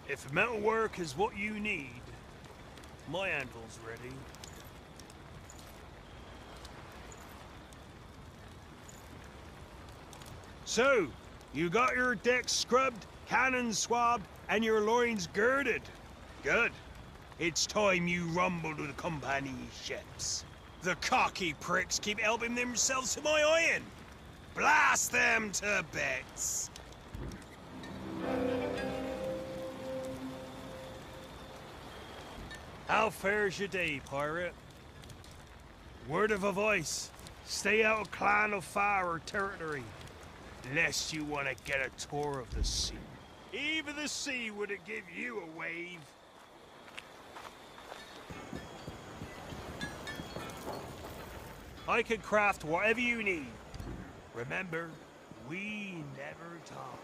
If metalwork is what you need, my anvil's ready. So, you got your decks scrubbed, cannons swabbed, and your loins girded. Good. It's time you rumble to the company ships. The cocky pricks keep helping themselves to my iron. Blast them to bits! How fares your day, pirate? Word of advice. Stay out of Clan of Fire territory, lest you want to get a tour of the sea. Even the sea wouldn't give you a wave. I can craft whatever you need. Remember, we never talk.